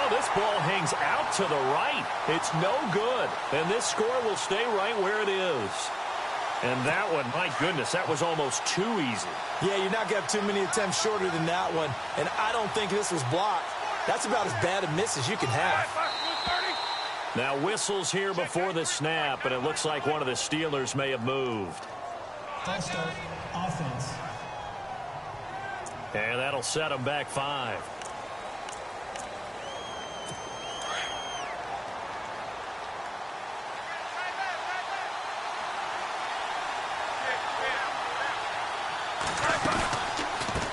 Oh, this ball hangs out to the right. It's no good. And this score will stay right where it is. And that one, my goodness, that was almost too easy. Yeah, you're not going to have too many attempts shorter than that one. And I don't think this was blocked. That's about as bad a miss as you can have. Now whistles here before the snap, and it looks like one of the Steelers may have moved. False start, offense. And that'll set them back 5.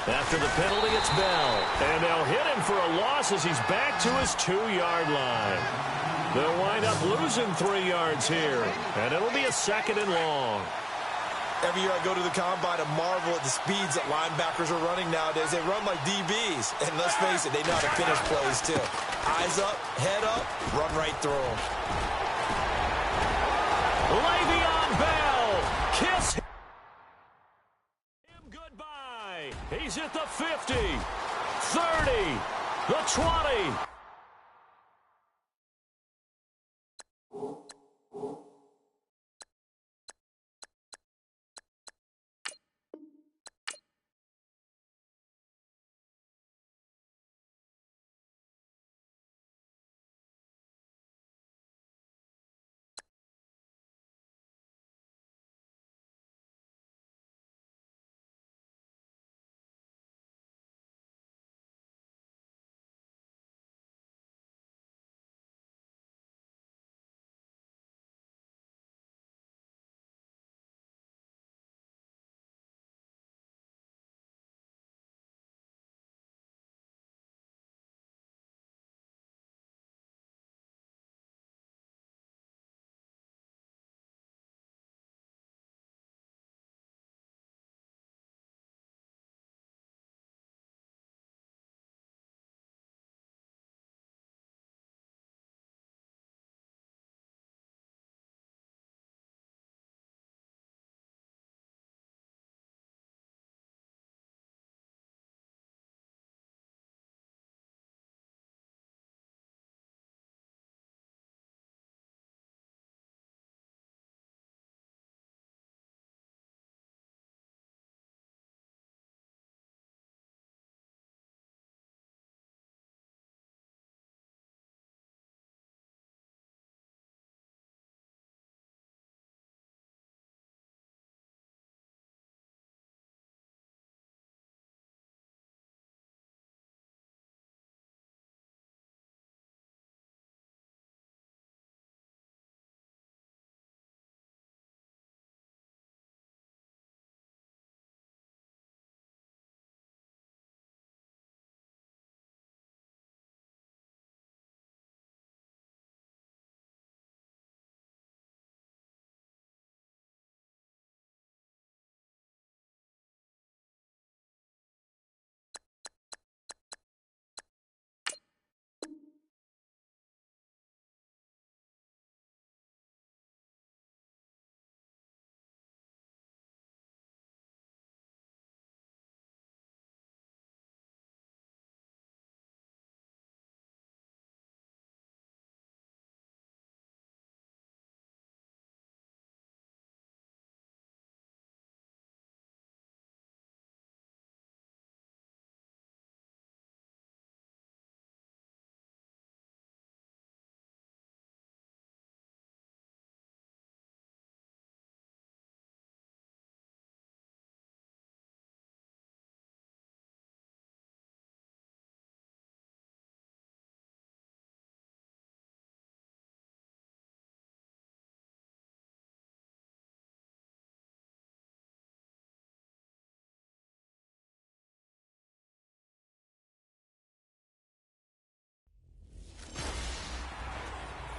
After the penalty, it's Bell. And they'll hit him for a loss as he's back to his 2-yard line. They'll wind up losing 3 yards here. And it'll be a 2nd and long. Every year I go to the combine and marvel at the speeds that linebackers are running nowadays. They run like DBs. And let's face it, they know how to finish plays too. Eyes up, head up, run right through them. Le'Veon Bell. Kiss him goodbye. He's at the 50, 30, the 20.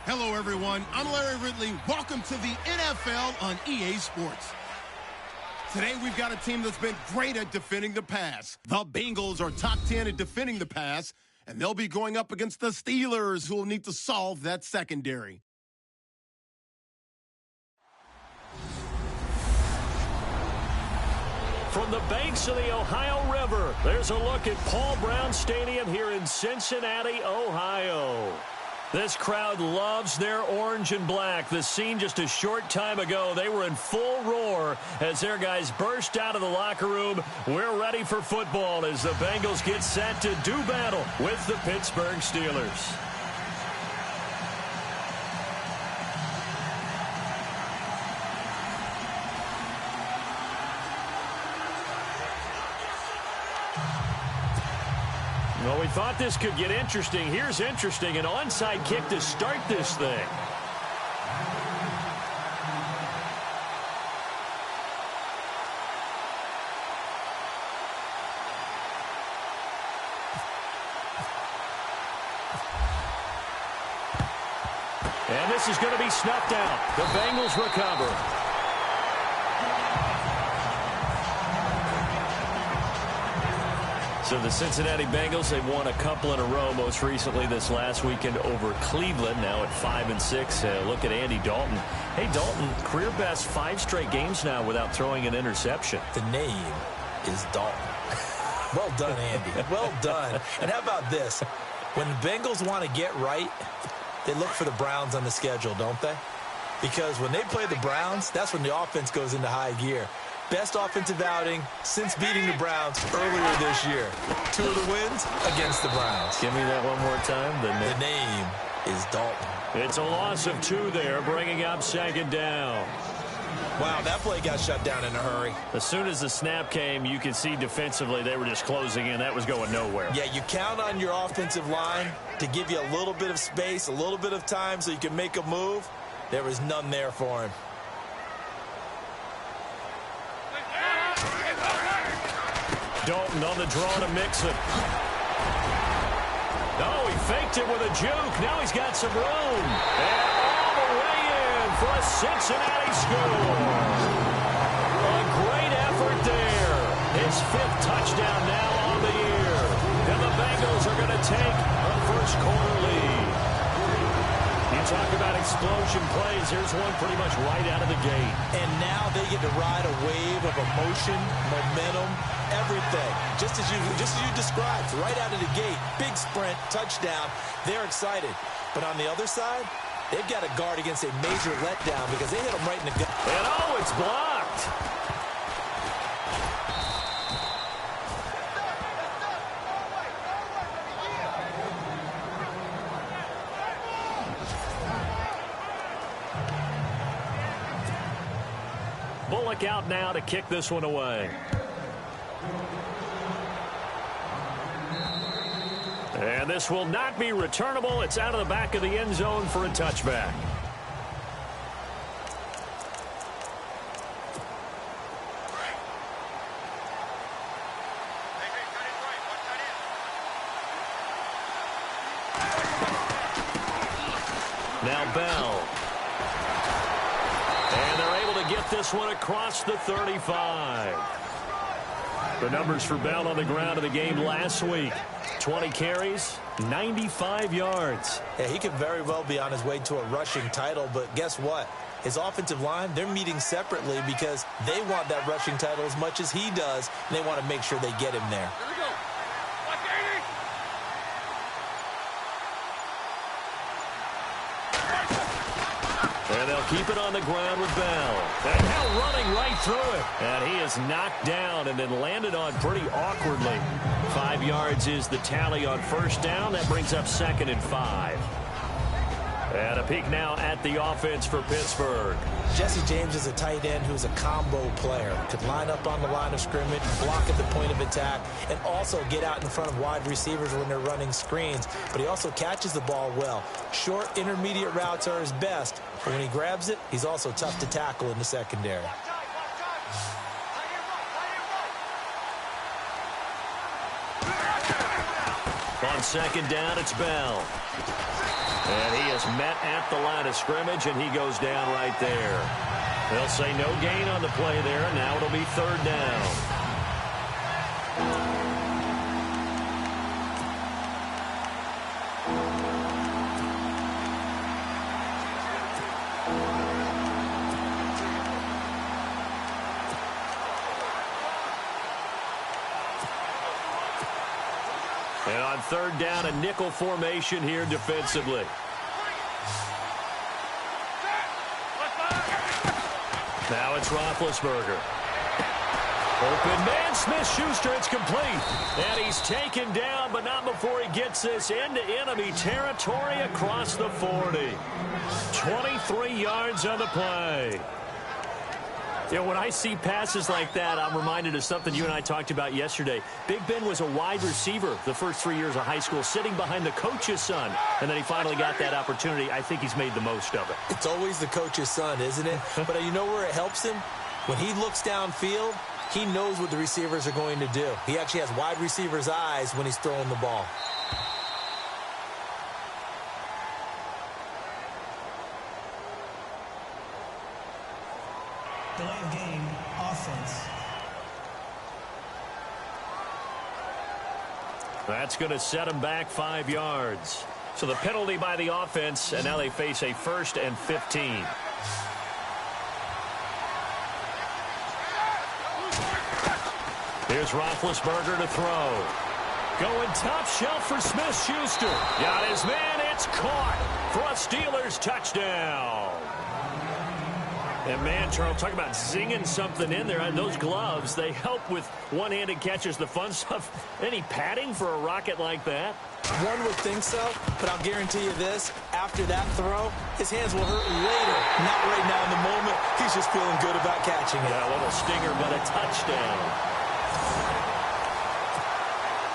Hello, everyone. I'm Larry Ridley. Welcome to the NFL on EA Sports. Today, we've got a team that's been great at defending the pass. The Bengals are top 10 at defending the pass, and they'll be going up against the Steelers, who will need to solve that secondary. From the banks of the Ohio River, there's a look at Paul Brown Stadium here in Cincinnati, Ohio. This crowd loves their orange and black. The scene just a short time ago, they were in full roar as their guys burst out of the locker room. We're ready for football as the Bengals get set to do battle with the Pittsburgh Steelers. Well, we thought this could get interesting. Here's interesting. An onside kick to start this thing. And this is going to be snuffed out. The Bengals recover. So the Cincinnati Bengals, they've won a couple in a row, most recently this last weekend over Cleveland, now at 5-6. Look at Andy Dalton. Hey, Dalton, career best 5 straight games now without throwing an interception. The name is Dalton. Well done, Andy. Well done. And how about this? When the Bengals want to get right, they look for the Browns on the schedule, don't they? Because when they play the Browns, that's when the offense goes into high gear. Best offensive outing since beating the Browns earlier this year. 2 of the wins against the Browns. Give me that one more time. The name is Dalton. It's a loss of 2 there, bringing up 2nd down. Wow, that play got shut down in a hurry. As soon as the snap came, you could see defensively they were just closing in. That was going nowhere. Yeah, you count on your offensive line to give you a little bit of space, a little bit of time so you can make a move. There was none there for him. Dalton on the draw to Mixon. Oh, he faked it with a juke. Now he's got some room. And all the way in for a Cincinnati score. A great effort there. His 5th touchdown now on the year. And the Bengals are going to take a first-quarter lead. You talk about explosion plays. Here's one pretty much right out of the gate. And now they get to ride a wave of emotion, momentum, everything. Just as you described, right out of the gate. Big sprint, touchdown. They're excited. But on the other side, they've got to guard against a major letdown because they hit them right in the gut. And oh, it's blocked. Bullock out now to kick this one away. And this will not be returnable. It's out of the back of the end zone for a touchback. Now Bell. And they're able to get this one across the 35. The numbers for Bell on the ground in the game last week. 20 carries, 95 yards. Yeah, he could very well be on his way to a rushing title, but guess what? His offensive line, they're meeting separately because they want that rushing title as much as he does, and they want to make sure they get him there. Here we go. Watch 80. And they'll keep it on the ground with Bell. And now running right through it. And he is knocked down and then landed on pretty awkwardly. 5 yards is the tally on first down. That brings up 2nd and 5. And a peek now at the offense for Pittsburgh. Jesse James is a tight end who's a combo player. Could line up on the line of scrimmage, block at the point of attack, and also get out in front of wide receivers when they're running screens. But he also catches the ball well. Short, intermediate routes are his best. But when he grabs it, he's also tough to tackle in the secondary. On 2nd down, it's Bell. And he is met at the line of scrimmage, and he goes down right there. They'll say no gain on the play there. Now it'll be 3rd down. And on 3rd down, a nickel formation here defensively. Now it's Roethlisberger. Open man, Smith-Schuster, it's complete. And he's taken down, but not before he gets this into enemy territory across the 40. 23 yards on the play. You know, when I see passes like that, I'm reminded of something you and I talked about yesterday. Big Ben was a wide receiver the first 3 years of high school, sitting behind the coach's son. And then he finally got that opportunity. I think he's made the most of it. It's always the coach's son, isn't it? But you know where it helps him? When he looks downfield, he knows what the receivers are going to do. He actually has wide receivers' eyes when he's throwing the ball. Delay of game, offense. That's going to set him back 5 yards. So the penalty by the offense, and now they face a 1st and 15. Here's Roethlisberger to throw. Going top shelf for Smith-Schuster. Got his man. It's caught for a Steelers touchdown. And man, Charles, talk about zinging something in there. Those gloves, they help with one-handed catches, the fun stuff. Any padding for a rocket like that? One would think so, but I'll guarantee you this. After that throw, his hands will hurt later. Not right now in the moment. He's just feeling good about catching it. Yeah, a little stinger, but a touchdown.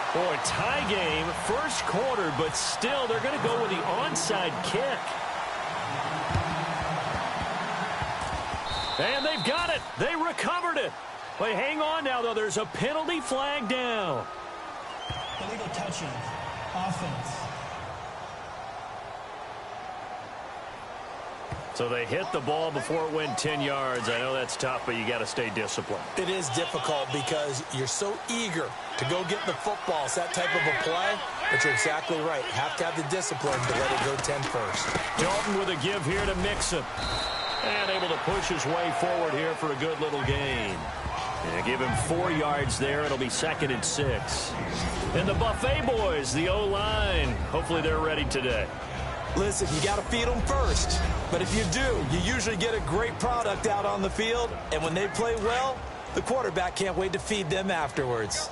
Boy, tie game, first quarter, but still they're going to go with the onside kick. And they've got it. They recovered it. Wait, hang on now, though. There's a penalty flag down. Illegal touching, offense. So they hit the ball before it went 10 yards. I know that's tough, but you got to stay disciplined. It is difficult because you're so eager to go get the football. It's that type of a play, but you're exactly right. Have to have the discipline to let it go 10 first. Dalton with a give here to Mixon. And able to push his way forward here for a good little gain. And give him 4 yards there. It'll be 2nd and 6. And the Buffet boys, the O-line. Hopefully they're ready today. Listen, you got to feed them first. But if you do, you usually get a great product out on the field. And when they play well, the quarterback can't wait to feed them afterwards.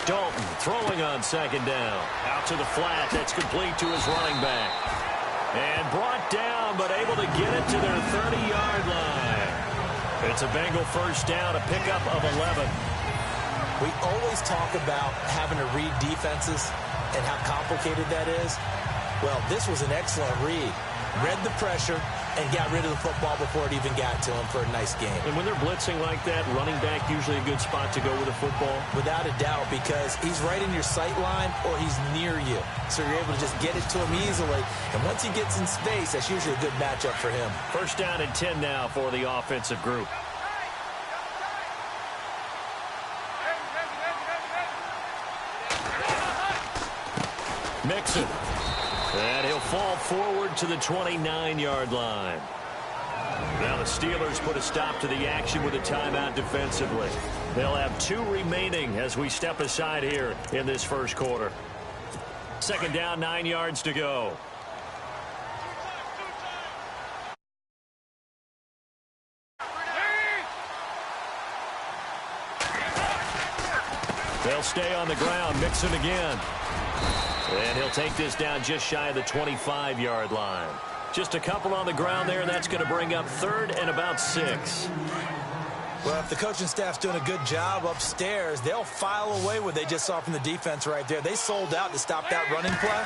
Dalton throwing on 2nd down. Out to the flat. That's complete to his running back. And brought down, but able to get it to their 30-yard line. It's a Bengal first down, a pickup of 11. We always talk about having to read defenses and how complicated that is. Well, this was an excellent read. Read the pressure and got rid of the football before it even got to him for a nice game. And when they're blitzing like that, running back usually a good spot to go with a football? Without a doubt, because he's right in your sight line or he's near you. So you're able to just get it to him easily. And once he gets in space, that's usually a good matchup for him. First down and 10 now for the offensive group. Mixon. And he'll fall forward to the 29-yard line. Now the Steelers put a stop to the action with a timeout defensively. They'll have 2 remaining as we step aside here in this first quarter. 2nd down, 9 yards to go. They'll stay on the ground. Mixon again. And he'll take this down just shy of the 25-yard line. Just a couple on the ground there, and that's going to bring up 3rd and about 6. Well, if the coaching staff's doing a good job upstairs, they'll file away what they just saw from the defense right there. They sold out to stop that running play.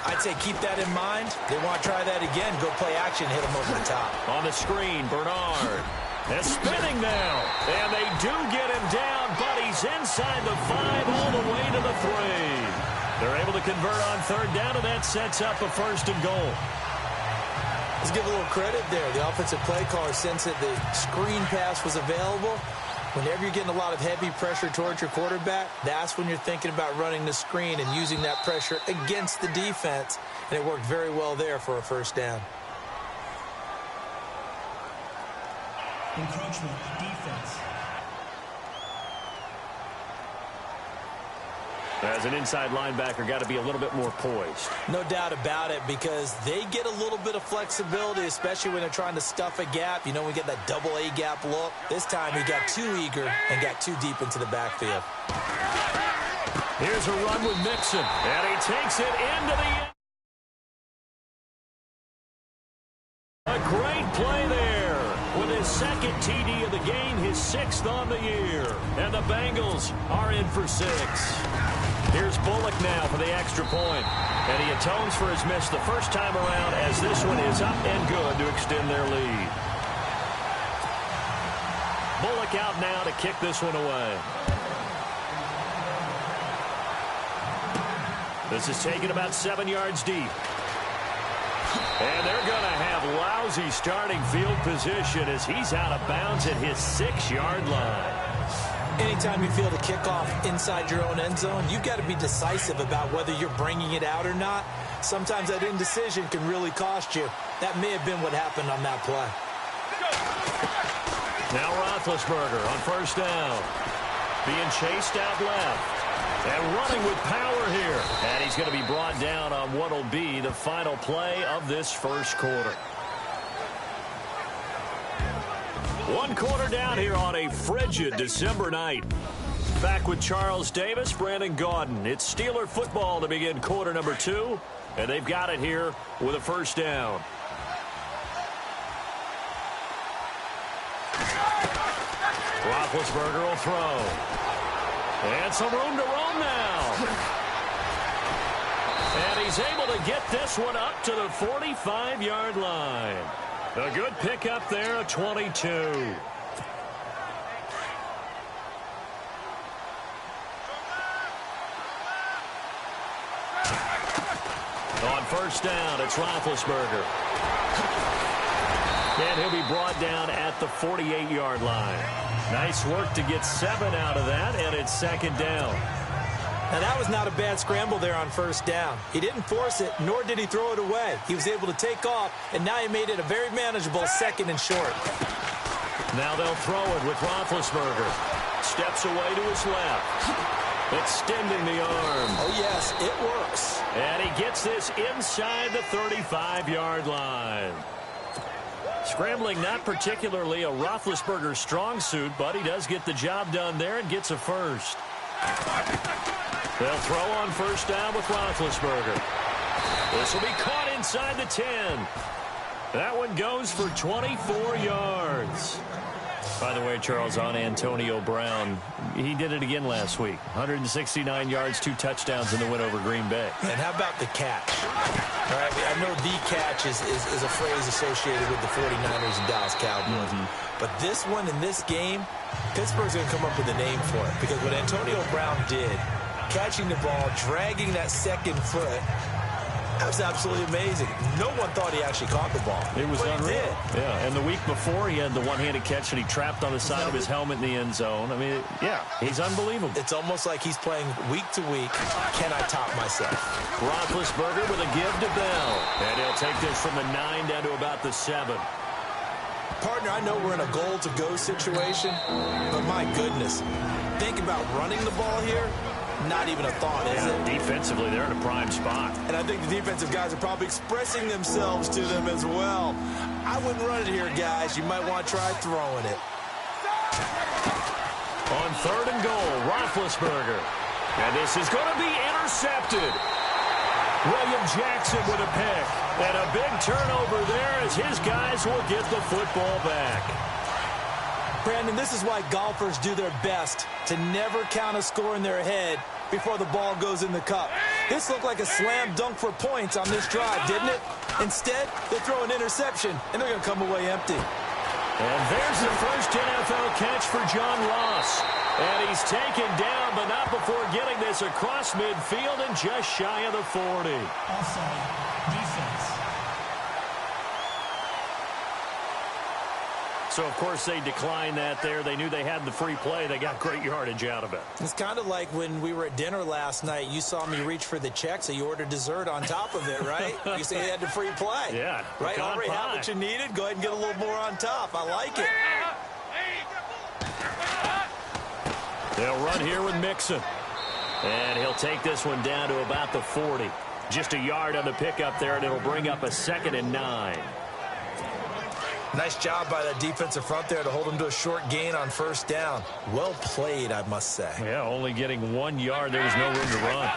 I'd say keep that in mind. They want to try that again, go play action, hit them over the top. On the screen, Bernard. They're spinning now. And they do get him down, but he's inside the 5 all the way to the 3. They're able to convert on 3rd down, and that sets up a 1st and goal. Let's give a little credit there. The offensive play caller sensed that the screen pass was available. Whenever you're getting a lot of heavy pressure towards your quarterback, that's when you're thinking about running the screen and using that pressure against the defense. And it worked very well there for a 1st down. Encroachment, defense. As an inside linebacker, got to be a little bit more poised. No doubt about it, because they get a little bit of flexibility, especially when they're trying to stuff a gap. You know, we get that double A gap look. This time he got too eager and got too deep into the backfield. Here's a run with Mixon, and he takes it into the end. A great play there with his second TD of the game, his 6th on the year. And the Bengals are in for 6. Here's Bullock now for the extra point. And he atones for his miss the first time around, as this one is up and good to extend their lead. Bullock out now to kick this one away. This is taken about 7 yards deep. And they're going to have lousy starting field position as he's out of bounds at his 6-yard line. Anytime you field a kickoff inside your own end zone, you've got to be decisive about whether you're bringing it out or not. Sometimes that indecision can really cost you. That may have been what happened on that play. Now Roethlisberger on first down. Being chased out left. And running with power here. And he's going to be brought down on what will be the final play of this first quarter. 1 quarter down here on a frigid December night. Back with Charles Davis, Brandon Gaudin. It's Steeler football to begin quarter number 2. And they've got it here with a first down. Roethlisberger will throw. And some room to roam now. And he's able to get this one up to the 45-yard line. A good pickup there, a 22. On first down, it's Roethlisberger. And he'll be brought down at the 48-yard line. Nice work to get 7 out of that, and it's second down. Now, that was not a bad scramble there on first down. He didn't force it, nor did he throw it away. He was able to take off, and now he made it a very manageable 2nd and short. Now they'll throw it with Roethlisberger. Steps away to his left. Extending the arm. Oh, yes, it works. And he gets this inside the 35-yard line. Scrambling not particularly a Roethlisberger strong suit, but he does get the job done there and gets a first. They'll throw on first down with Roethlisberger. This will be caught inside the 10. That one goes for 24 yards. By the way, Charles, on Antonio Brown, he did it again last week. 169 yards, 2 touchdowns in the win over Green Bay. And how about the catch? All right, I know the catch is a phrase associated with the 49ers and Dallas Cowboys. But this one in this game, Pittsburgh's going to come up with a name for it. Because what Antonio Brown did, catching the ball, dragging that second foot, that was absolutely amazing. No one thought he actually caught the ball. It was unreal. He did. Yeah, and the week before, he had the one-handed catch that he trapped on the side of his helmet in the end zone. I mean, yeah, he's unbelievable. It's almost like he's playing week to week. Can I top myself? Roethlisberger with a give to Bell. And he'll take this from the 9 down to about the 7. Partner, I know we're in a goal-to-go situation, but my goodness, think about running the ball here. Not even a thought, is it? Defensively, they're in a prime spot. And I think the defensive guys are probably expressing themselves to them as well. I wouldn't run it here, guys. You might want to try throwing it. On 3rd and goal, Roethlisberger. And this is going to be intercepted. William Jackson with a pick. And a big turnover there as his guys will get the football back. Brandon, this is why golfers do their best to never count a score in their head before the ball goes in the cup. This looked like a slam dunk for points on this drive, didn't it? Instead, they throw an interception, and they're going to come away empty. And there's the first NFL catch for John Ross. And he's taken down, but not before getting this across midfield and just shy of the 40. Offside. Defense. So, of course, they declined that there. They knew they had the free play. They got great yardage out of it. It's kind of like when we were at dinner last night. You saw me reach for the check, so you ordered dessert on top of it, right? You say you had the free play. Yeah. Right? Already have what you needed. Go ahead and get a little more on top. I like it. They'll run here with Mixon. And he'll take this one down to about the 40. Just a yard on the pickup there, and it'll bring up a 2nd and 9. Nice job by that defensive front there to hold him to a short gain on first down. Well played, I must say. Yeah, only getting 1 yard. There was no room to run.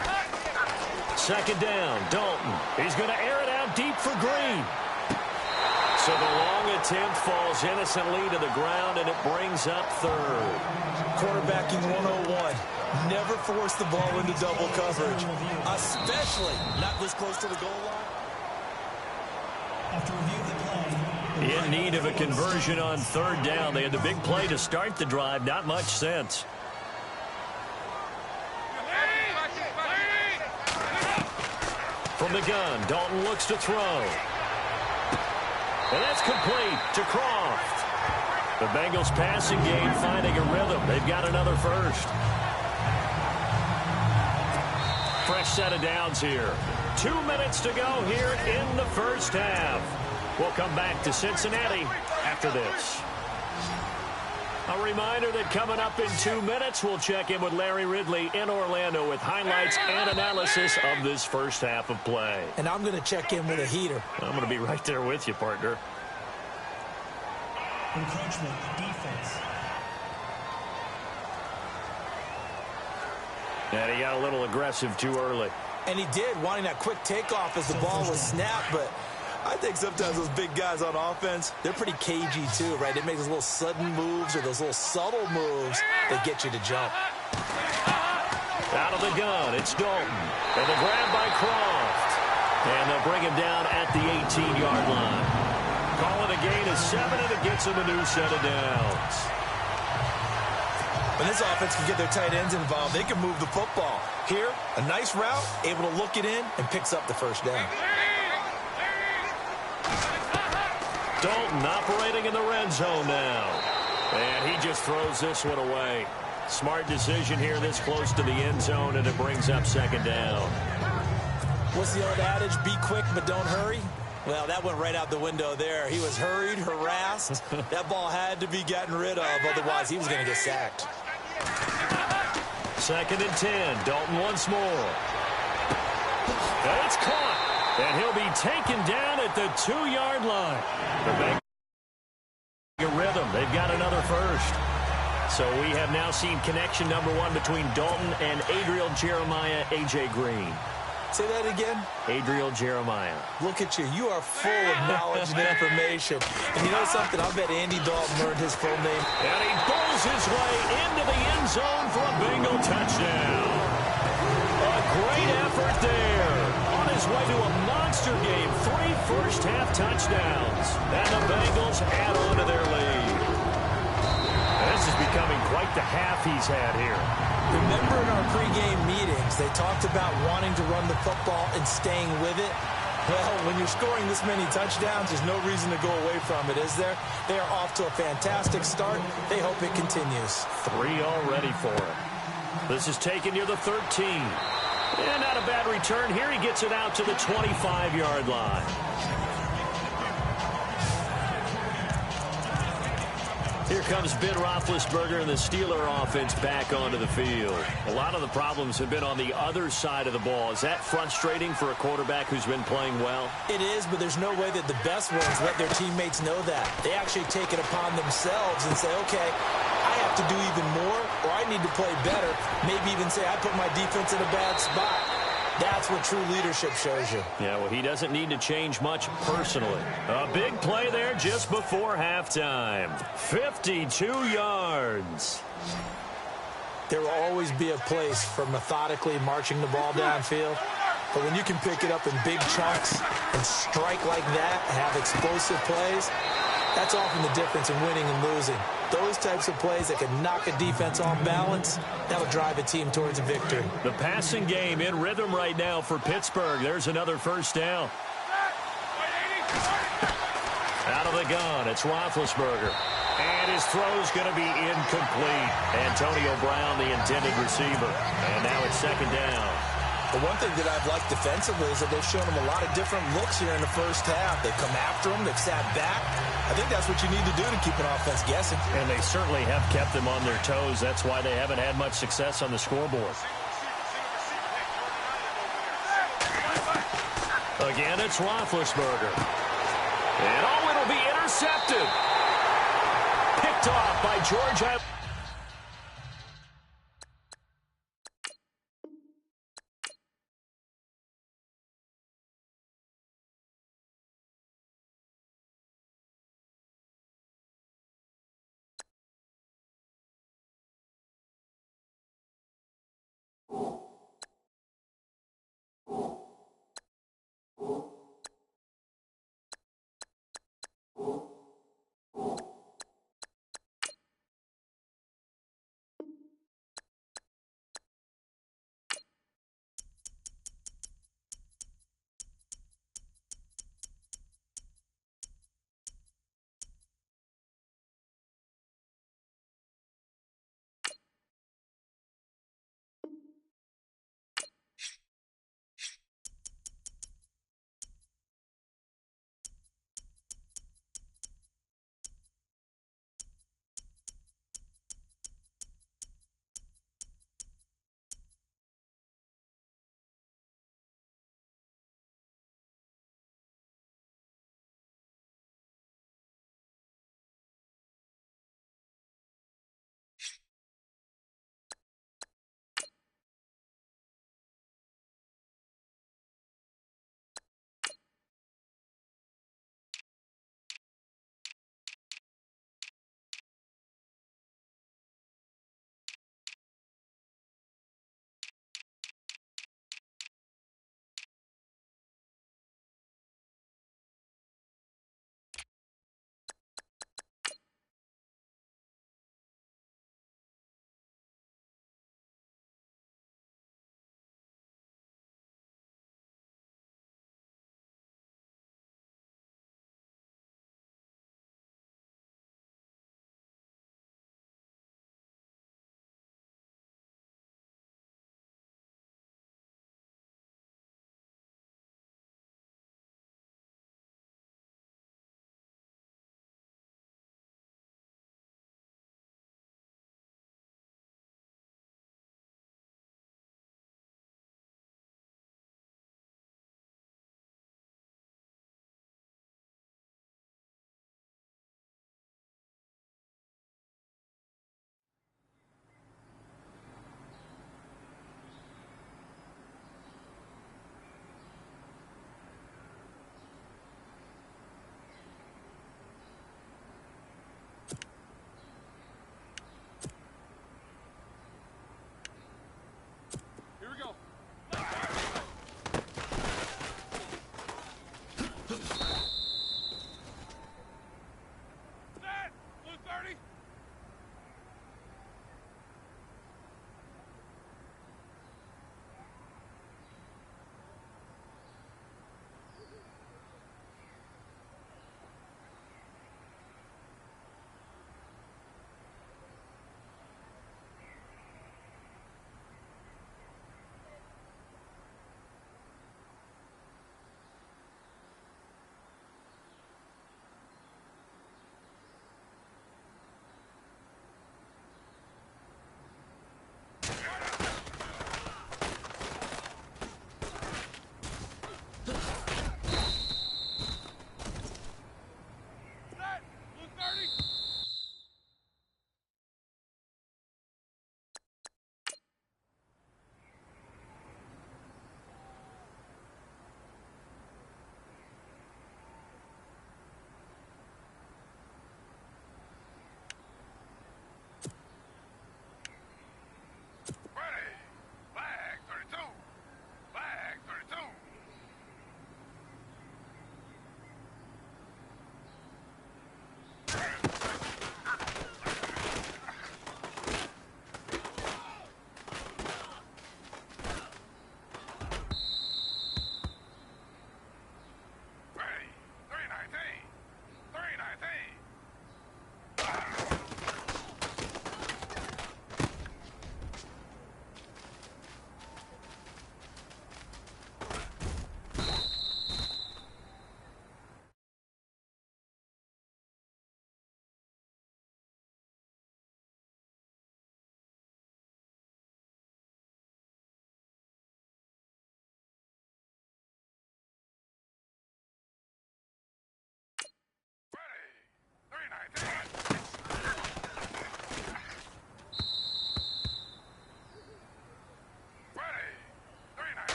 2nd down, Dalton. He's going to air it out deep for Green. So the long attempt falls innocently to the ground, and it brings up 3rd. Quarterbacking 101. Never force the ball into double coverage, especially not this close to the goal line. After review of the play, In need of a conversion on 3rd down. They had the big play to start the drive. Not much sense. From the gun, Dalton looks to throw. And that's complete to Croft. The Bengals passing game finding a rhythm. They've got another first. Fresh set of downs here. 2 minutes to go here in the first half. We'll come back to Cincinnati after this. A reminder that coming up in 2 minutes, we'll check in with Larry Ridley in Orlando with highlights and analysis of this first half of play. And I'm going to check in with a heater. I'm going to be right there with you, partner. encroachment defense. And he got a little aggressive too early. And he did, wanting that quick takeoff as the ball was snapped, but I think sometimes those big guys on offense, they're pretty cagey too, right? They make those little sudden moves or those little subtle moves that get you to jump. Out of the gun, it's Dalton. And the grab by Croft. And they'll bring him down at the 18-yard line. Calling a gain of 7, and it gets him a new set of downs. When this offense can get their tight ends involved, they can move the football. Here, a nice route, able to look it in, and picks up the first down. Dalton operating in the red zone now. And he just throws this one away. Smart decision here this close to the end zone, and it brings up second down. What's the old adage? Be quick, but don't hurry. Well, that went right out the window there. He was hurried, harassed. That ball had to be gotten rid of, otherwise he was going to get sacked. Second and 10. Dalton once more. And it's caught. And he'll be taken down at the 2-yard line. The Bengals a rhythm. They've got another first. So we have now seen connection number 1 between Dalton and Adriel Jeremiah, A.J. Green. Say that again. Adriel Jeremiah. Look at you. You are full of knowledge and information. And you know something? I bet Andy Dalton learned his full name. And he pulls his way into the end zone for a Bengal touchdown. A great effort there. On his way to a monster game. 3 first-half touchdowns. And the Bengals add on to their lead. And this is becoming quite the half he's had here. Remember in our pregame meetings, they talked about wanting to run the football and staying with it? Well, when you're scoring this many touchdowns, there's no reason to go away from it, is there? They are off to a fantastic start. They hope it continues. 3 already for him. This is taken near the 13. And not a bad return here. He gets it out to the 25-yard line. Here comes Ben Roethlisberger and the Steeler offense back onto the field. A lot of the problems have been on the other side of the ball. Is that frustrating for a quarterback who's been playing well? It is, but there's no way that the best ones let their teammates know that. They actually take it upon themselves and say, okay, I have to do even more, or I need to play better. Maybe even say I put my defense in a bad spot. That's what true leadership shows you. Yeah, well, he doesn't need to change much personally. A big play there just before halftime. 52 yards. There will always be a place for methodically marching the ball downfield. But when you can pick it up in big chunks and strike like that, have explosive plays, that's often the difference in winning and losing. Those types of plays that can knock a defense off balance, that'll drive a team towards a victory. The passing game in rhythm right now for Pittsburgh. There's another first down. Out of the gun, it's Roethlisberger. And his throw's going to be incomplete. Antonio Brown, the intended receiver. And now it's second down. The one thing that I've liked defensively is that they've shown them a lot of different looks here in the first half. They've come after them. They've sat back. I think that's what you need to do to keep an offense guessing. And they certainly have kept them on their toes. That's why they haven't had much success on the scoreboard. Again, it's Roethlisberger. And, oh, it'll be intercepted. Picked off by Georgia.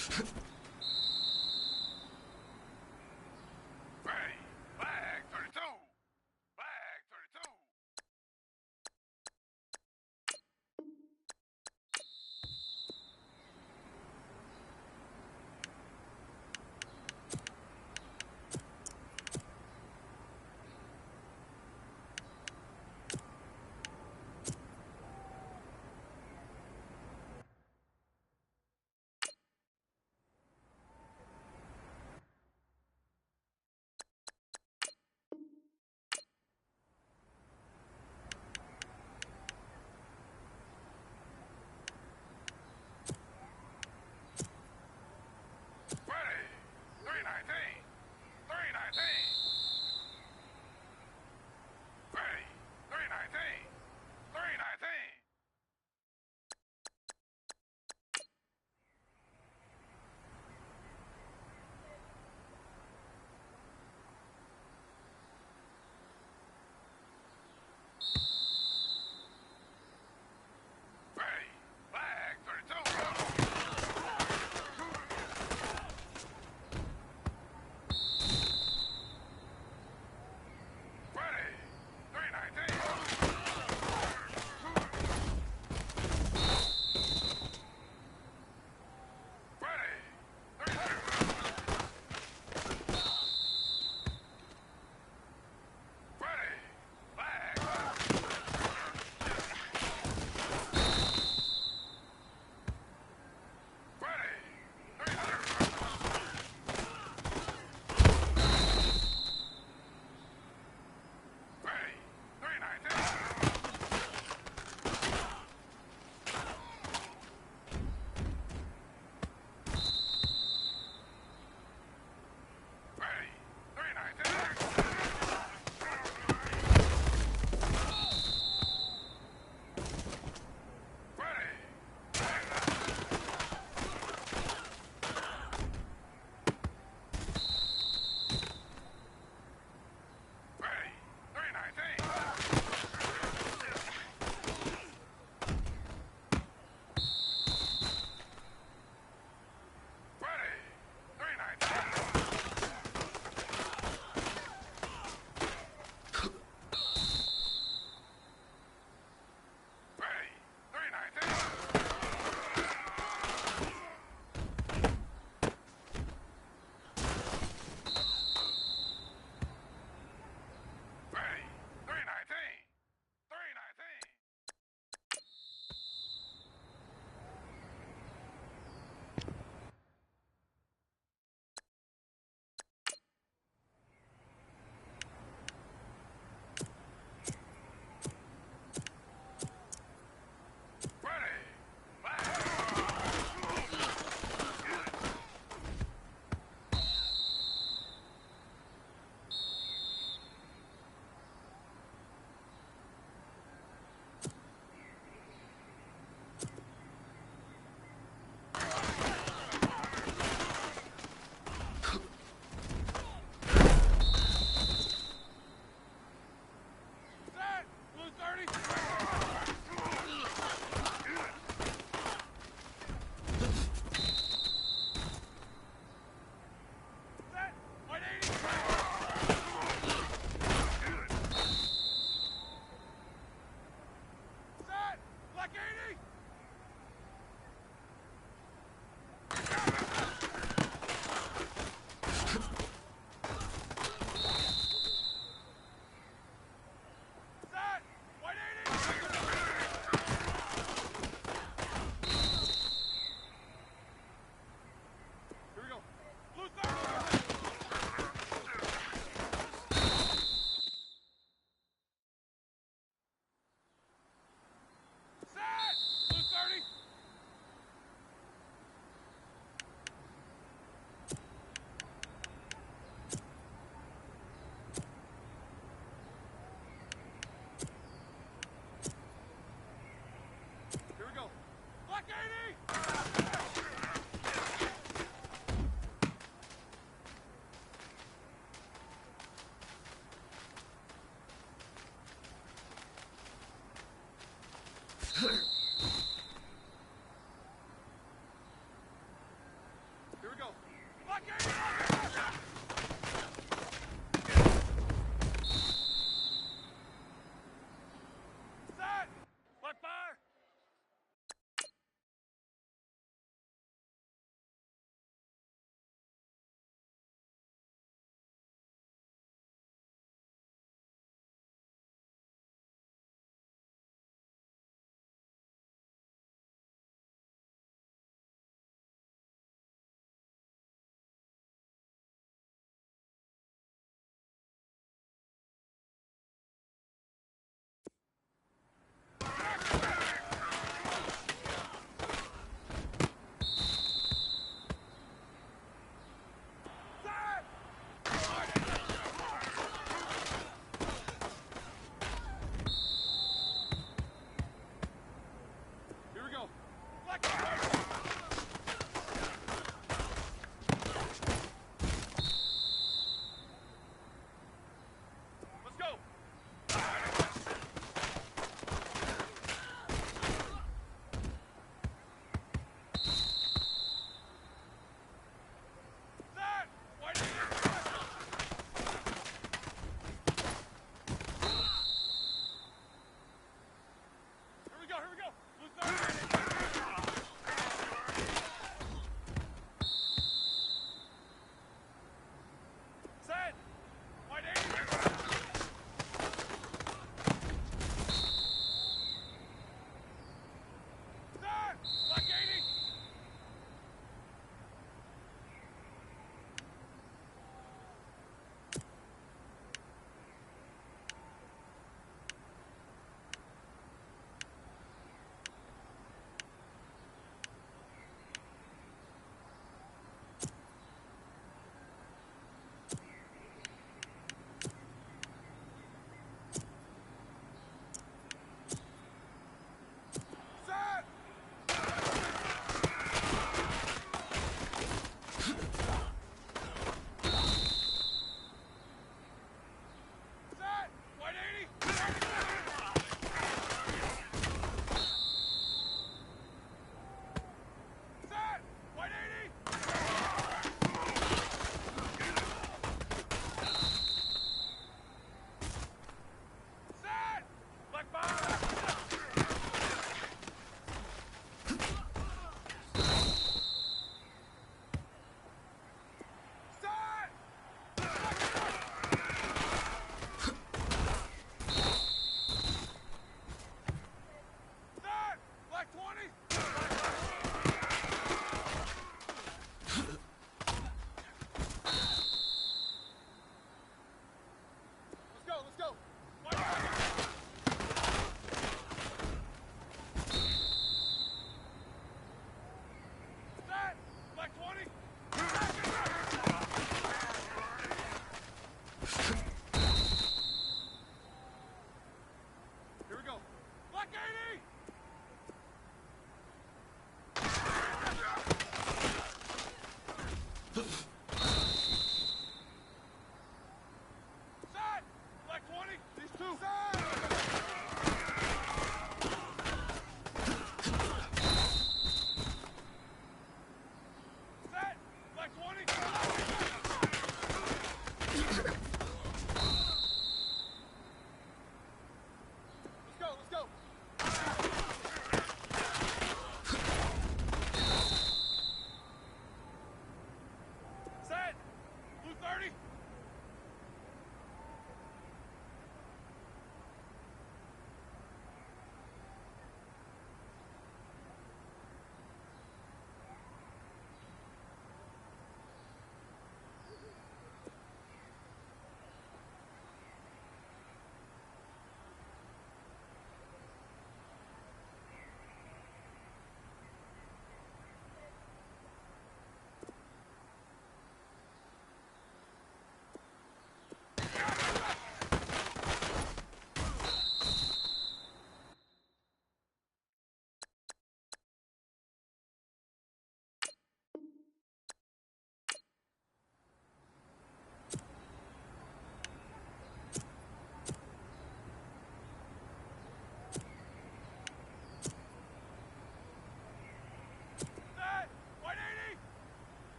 Flag 32. Flag 32. Ready. 319. 319. Ready. 319. 319. Ready. Flag 32. Ready. 319. Ready. 319. Ready. Flag. Ready. 300. Ready. 319. Ready. 319. Ready. Ready. 319. Ready. 319. Ready. 319. Ready. 319. 319. Ready. Set. Blue 30. Set. White 80. Set. Black 80. Set. White 80. Here we go. Blue 30. Set. Blue 30. Here we go. Black 80.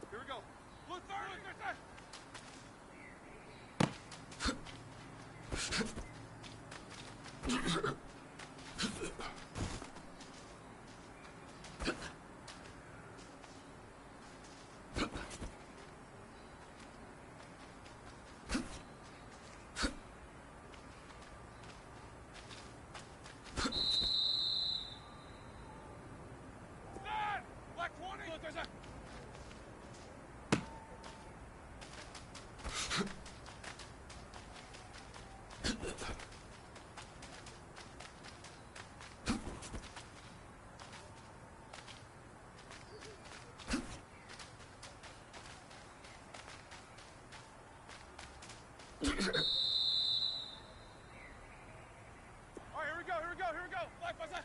Here we go. Blue 30. Set. Black 20. Blue 30. All right, here we go, here we go, here we go. Black 5 side.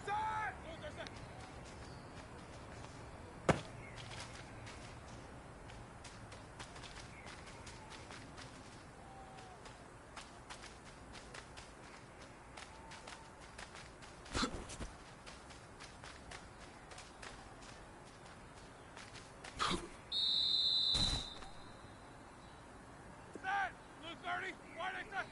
Set. Blue 30. Set. Blue 30. Wide exit.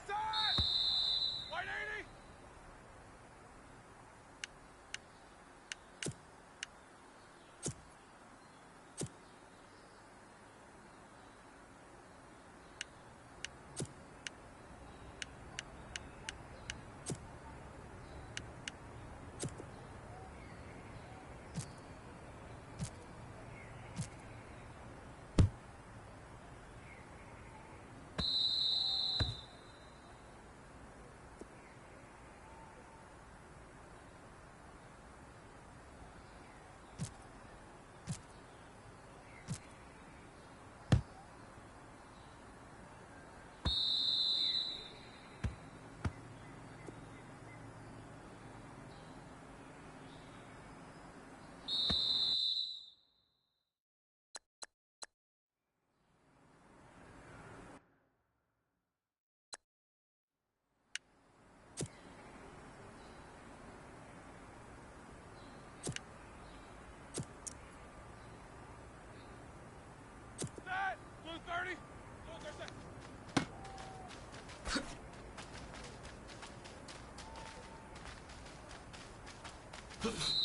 Set. Wide 80. Set. Blue 30. Blue 30.